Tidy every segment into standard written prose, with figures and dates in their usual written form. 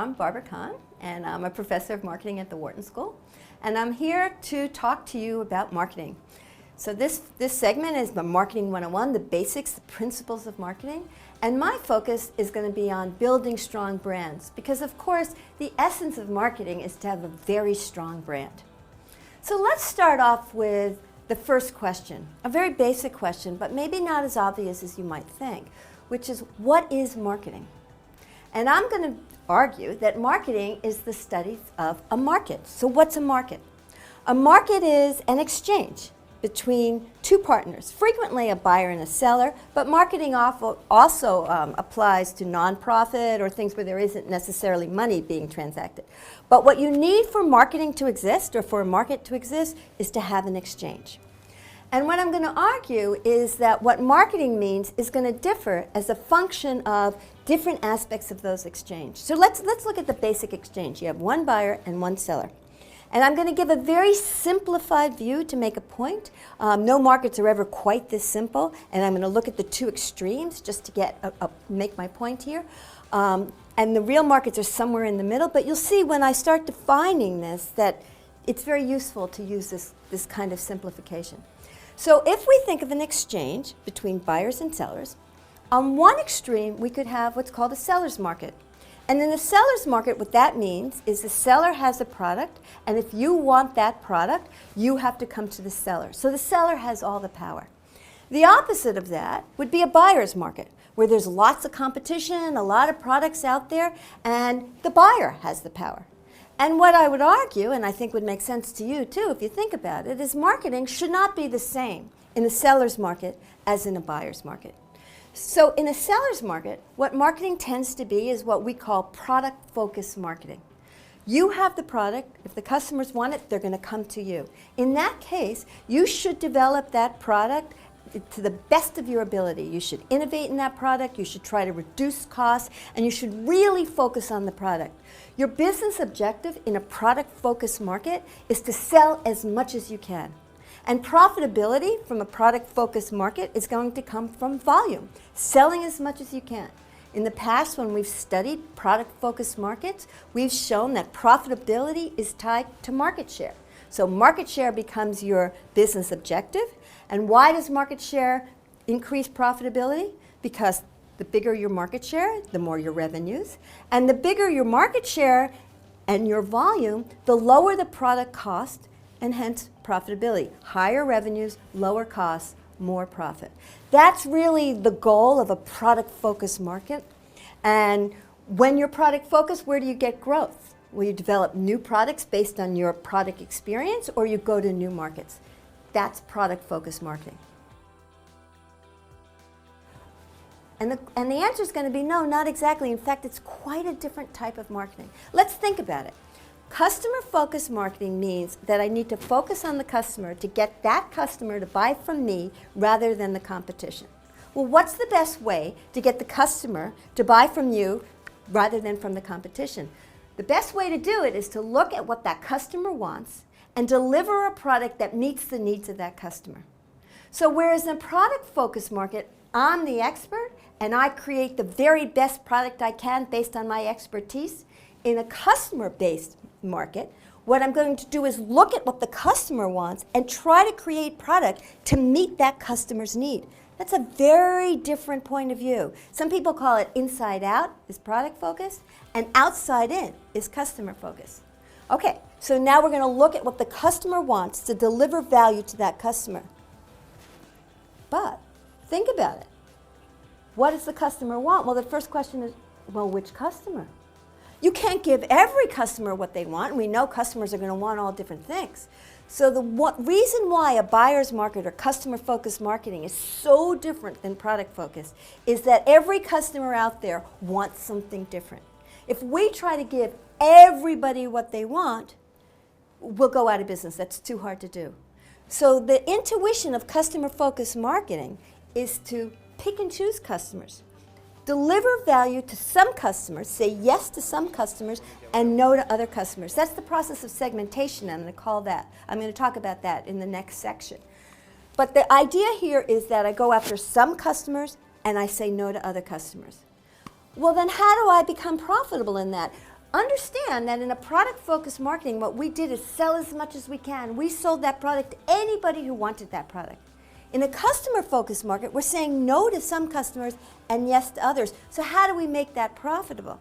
I'm Barbara Kahn, and I'm a professor of marketing at the Wharton School. And I'm here to talk to you about marketing. So this segment is the Marketing 101, the basics, the principles of marketing. And my focus is going to be on building strong brands, because of course the essence of marketing is to have a very strong brand. So let's start off with the first question, a very basic question, but maybe not as obvious as you might think, which is, what is marketing? And I'm going to argue that marketing is the study of a market. So what's a market? A market is an exchange between two partners, frequently a buyer and a seller, but marketing also applies to nonprofit or things where there isn't necessarily money being transacted. But what you need for marketing to exist, or for a market to exist, is to have an exchange. And what I'm going to argue is that what marketing means is going to differ as a function of different aspects of those exchanges. So let's look at the basic exchange. You have one buyer and one seller. And I'm going to give a very simplified view to make a point. No markets are ever quite this simple, and I'm going to look at the two extremes just to make my point here. And the real markets are somewhere in the middle, but you'll see when I start defining this that it's very useful to use this kind of simplification. So if we think of an exchange between buyers and sellers, on one extreme we could have what's called a seller's market. And in the seller's market, what that means is the seller has a product, and if you want that product, you have to come to the seller. So the seller has all the power. The opposite of that would be a buyer's market, where there's lots of competition, a lot of products out there, and the buyer has the power. And what I would argue, and I think would make sense to you too if you think about it, is marketing should not be the same in the seller's market as in a buyer's market. So in a seller's market, what marketing tends to be is what we call product-focused marketing. You have the product. If the customers want it, they're going to come to you. In that case, you should develop that product to the best of your ability. You should innovate in that product, you should try to reduce costs, and you should really focus on the product. Your business objective in a product-focused market is to sell as much as you can. And profitability from a product-focused market is going to come from volume, selling as much as you can. In the past, when we've studied product-focused markets, we've shown that profitability is tied to market share. So market share becomes your business objective. And why does market share increase profitability? Because the bigger your market share, the more your revenues. And the bigger your market share and your volume, the lower the product cost, and hence profitability. Higher revenues, lower costs, more profit. That's really the goal of a product-focused market. And when you're product-focused, where do you get growth? Well, you develop new products based on your product experience, or you go to new markets. That's product-focused marketing. And the answer is going to be no, not exactly. In fact, it's quite a different type of marketing. Let's think about it. Customer-focused marketing means that I need to focus on the customer to get that customer to buy from me rather than the competition. Well, what's the best way to get the customer to buy from you rather than from the competition? The best way to do it is to look at what that customer wants and deliver a product that meets the needs of that customer. So whereas in a product-focused market, I'm the expert and I create the very best product I can based on my expertise, in a customer-based market, what I'm going to do is look at what the customer wants and try to create product to meet that customer's need. That's a very different point of view. Some people call it inside out is product focused, and outside in is customer focused. Okay, so now we're going to look at what the customer wants to deliver value to that customer. But think about it. What does the customer want? Well, the first question is, well, which customer? You can't give every customer what they want. We know customers are going to want all different things. So the reason why a buyer's market or customer-focused marketing is so different than product-focused is that every customer out there wants something different. If we try to give everybody what they want, we'll go out of business. That's too hard to do. So the intuition of customer-focused marketing is to pick and choose customers. Deliver value to some customers, say yes to some customers, and no to other customers. That's the process of segmentation. I'm going to talk about that in the next section. But the idea here is that I go after some customers and I say no to other customers. Well, then how do I become profitable in that? understand that in a product-focused marketing, what we did is sell as much as we can. We sold that product to anybody who wanted that product. In a customer-focused market, we're saying no to some customers and yes to others. So how do we make that profitable?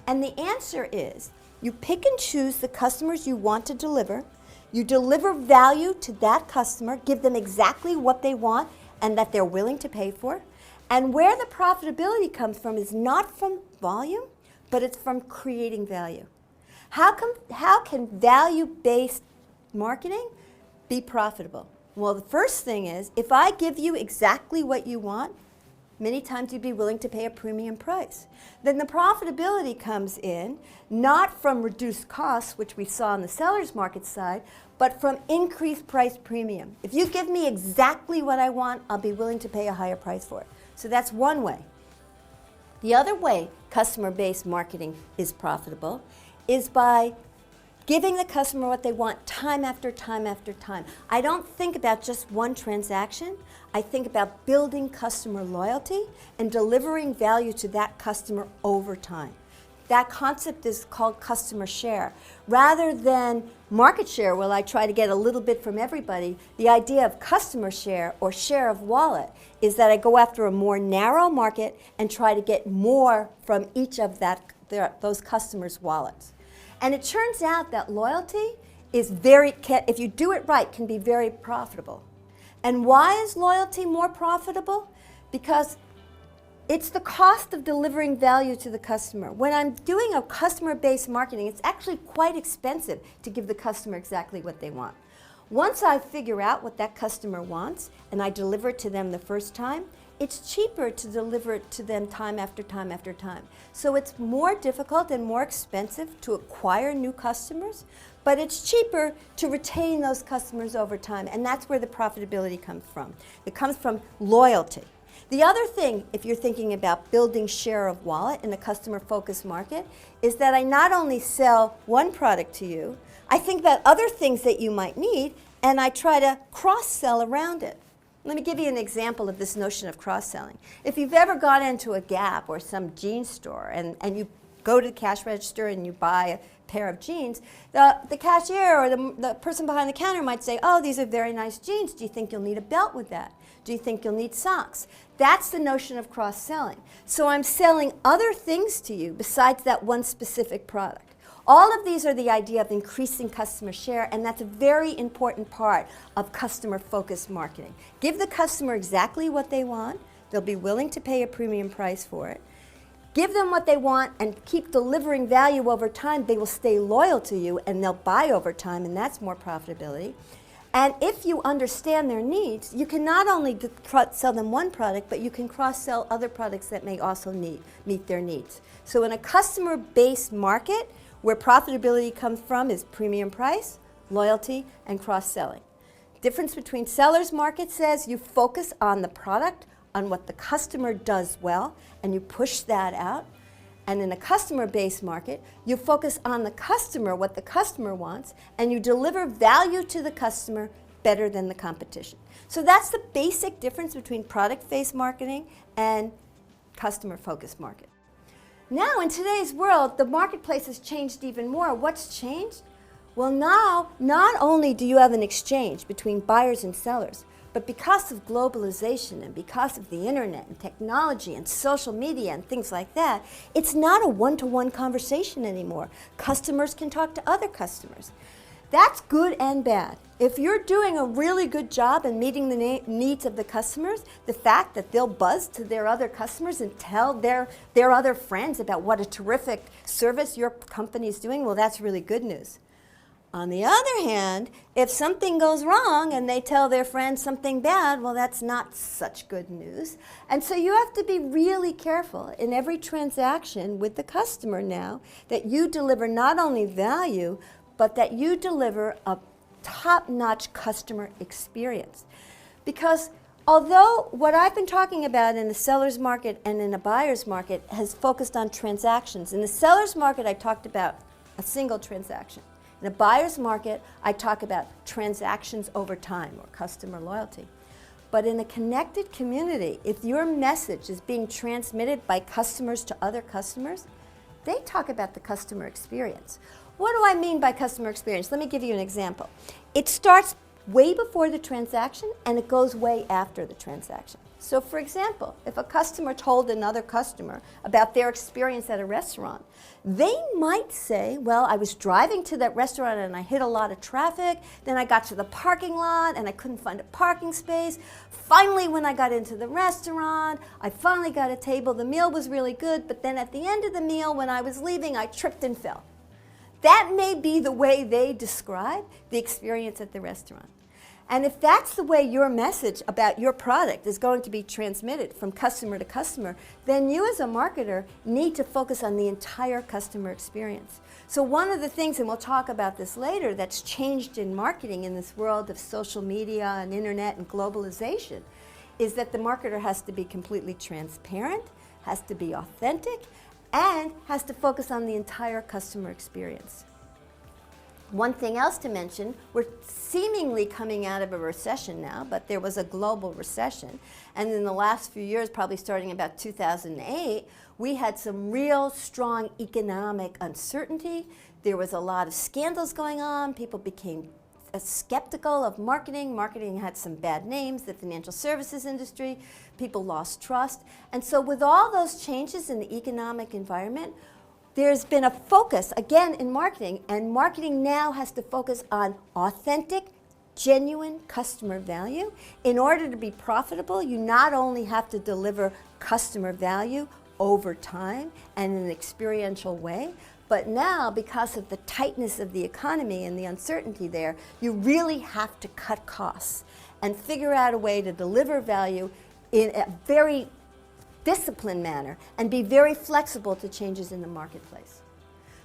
And the answer is, you pick and choose the customers you want to deliver, you deliver value to that customer, give them exactly what they want and that they're willing to pay for, and where the profitability comes from is not from volume, but it's from creating value. How can value-based marketing be profitable? Well, the first thing is, if I give you exactly what you want, many times you'd be willing to pay a premium price. Then the profitability comes in, not from reduced costs, which we saw on the seller's market side, but from increased price premium. If you give me exactly what I want, I'll be willing to pay a higher price for it. So that's one way. The other way customer-based marketing is profitable is by giving the customer what they want time after time after time. I don't think about just one transaction. I think about building customer loyalty and delivering value to that customer over time. That concept is called customer share. Rather than market share, where I try to get a little bit from everybody, the idea of customer share or share of wallet is that I go after a more narrow market and try to get more from each of those customers' wallets. And it turns out that loyalty is if you do it right, can be very profitable. And why is loyalty more profitable? Because it's the cost of delivering value to the customer. When I'm doing a customer-based marketing, it's actually quite expensive to give the customer exactly what they want. Once I figure out what that customer wants and I deliver it to them the first time, it's cheaper to deliver it to them time after time after time. So it's more difficult and more expensive to acquire new customers, but it's cheaper to retain those customers over time, and that's where the profitability comes from. It comes from loyalty. The other thing, if you're thinking about building share of wallet in a customer-focused market, is that I not only sell one product to you, I think about other things that you might need, and I try to cross-sell around it. Let me give you an example of this notion of cross-selling. If you've ever gone into a Gap or some jeans store and you go to the cash register and you buy a pair of jeans, the cashier or the person behind the counter might say, oh, these are very nice jeans. Do you think you'll need a belt with that? Do you think you'll need socks? That's the notion of cross-selling. So I'm selling other things to you besides that one specific product. All of these are the idea of increasing customer share, and that's a very important part of customer-focused marketing. Give the customer exactly what they want. They'll be willing to pay a premium price for it. Give them what they want and keep delivering value over time. They will stay loyal to you, and they'll buy over time, and that's more profitability. And if you understand their needs, you can not only sell them one product, but you can cross-sell other products that may also meet their needs. So in a customer-based market, where profitability comes from is premium price, loyalty, and cross-selling. Difference between seller's market says you focus on the product, on what the customer does well, and you push that out. And in a customer-based market, you focus on the customer, what the customer wants, and you deliver value to the customer better than the competition. So that's the basic difference between product-based marketing and customer-focused marketing. Now, in today's world, the marketplace has changed even more. What's changed? Well, now, not only do you have an exchange between buyers and sellers, but because of globalization and because of the internet and technology and social media and things like that, it's not a one-to-one conversation anymore. Customers can talk to other customers. That's good and bad. If you're doing a really good job in meeting the needs of the customers, the fact that they'll buzz to their other customers and tell their other friends about what a terrific service your company is doing, well, that's really good news. On the other hand, if something goes wrong and they tell their friends something bad, well, that's not such good news. And so you have to be really careful in every transaction with the customer now that you deliver not only value, but that you deliver a top-notch customer experience. Because although what I've been talking about in the seller's market and in a buyer's market has focused on transactions, in the seller's market I talked about a single transaction. In a buyer's market, I talk about transactions over time or customer loyalty. But in a connected community, if your message is being transmitted by customers to other customers, they talk about the customer experience. What do I mean by customer experience? Let me give you an example. It starts way before the transaction and it goes way after the transaction. So for example, if a customer told another customer about their experience at a restaurant, they might say, well, I was driving to that restaurant and I hit a lot of traffic, then I got to the parking lot and I couldn't find a parking space. Finally, when I got into the restaurant, I finally got a table. The meal was really good, but then at the end of the meal, when I was leaving, I tripped and fell. That may be the way they describe the experience at the restaurant. And if that's the way your message about your product is going to be transmitted from customer to customer, then you as a marketer need to focus on the entire customer experience. So one of the things, and we'll talk about this later, that's changed in marketing in this world of social media and internet and globalization is that the marketer has to be completely transparent, has to be authentic, and has to focus on the entire customer experience. One thing else to mention, we're seemingly coming out of a recession now, but there was a global recession. And in the last few years, probably starting about 2008, we had some real strong economic uncertainty. There was a lot of scandals going on. People became skeptical of marketing. Marketing had some bad names, the financial services industry. People lost trust. And so with all those changes in the economic environment, there's been a focus, again, in marketing, and marketing now has to focus on authentic, genuine customer value. In order to be profitable, you not only have to deliver customer value over time and in an experiential way, but now, because of the tightness of the economy and the uncertainty there, you really have to cut costs and figure out a way to deliver value in a very disciplined manner and be very flexible to changes in the marketplace.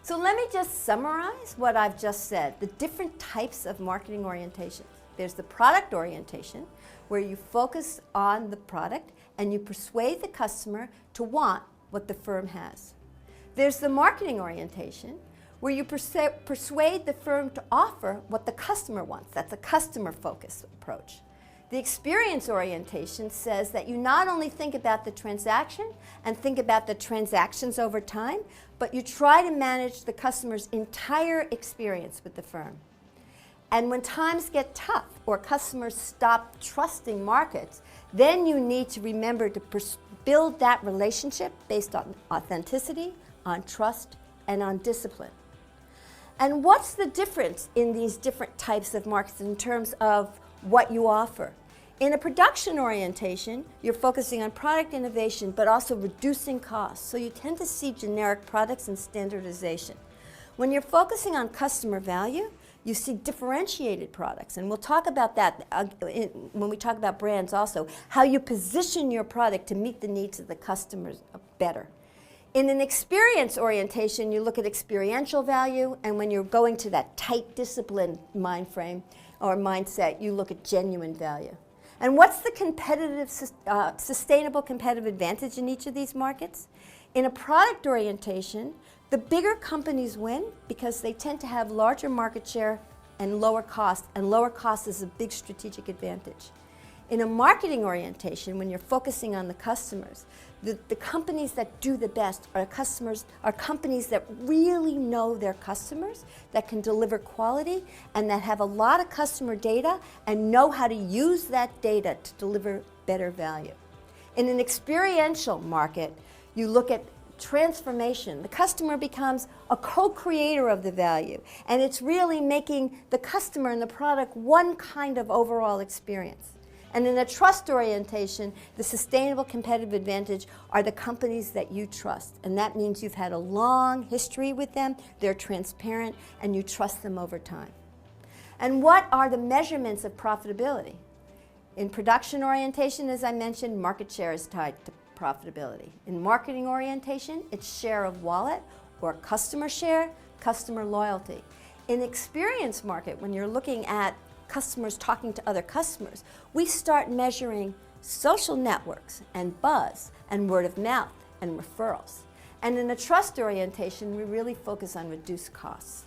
So let me just summarize what I've just said, the different types of marketing orientation. There's the product orientation, where you focus on the product and you persuade the customer to want what the firm has. There's the marketing orientation, where you persuade the firm to offer what the customer wants. That's a customer-focused approach. The experience orientation says that you not only think about the transaction and think about the transactions over time, but you try to manage the customer's entire experience with the firm. And when times get tough or customers stop trusting markets, then you need to remember to build that relationship based on authenticity, on trust, and on discipline. And what's the difference in these different types of markets in terms of what you offer? In a production orientation, you're focusing on product innovation, but also reducing costs. So you tend to see generic products and standardization. When you're focusing on customer value, you see differentiated products. And we'll talk about that when we talk about brands also, how you position your product to meet the needs of the customers better. In an experience orientation, you look at experiential value, and when you're going to that tight discipline mind frame or mindset, you look at genuine value. And what's the competitive, sustainable competitive advantage in each of these markets? In a product orientation, the bigger companies win because they tend to have larger market share and lower cost is a big strategic advantage. In a marketing orientation, when you're focusing on the customers, the companies that do the best are companies that really know their customers, that can deliver quality, and that have a lot of customer data and know how to use that data to deliver better value. In an experiential market, you look at transformation. The customer becomes a co-creator of the value, and it's really making the customer and the product one kind of overall experience. And in a trust orientation, the sustainable competitive advantage are the companies that you trust. And that means you've had a long history with them, they're transparent, and you trust them over time. And what are the measurements of profitability? In production orientation, as I mentioned, market share is tied to profitability. In marketing orientation, it's share of wallet or customer share, customer loyalty. In experience market, when you're looking at customers talking to other customers, we start measuring social networks and buzz and word of mouth and referrals. And in a trust orientation, we really focus on reduced costs.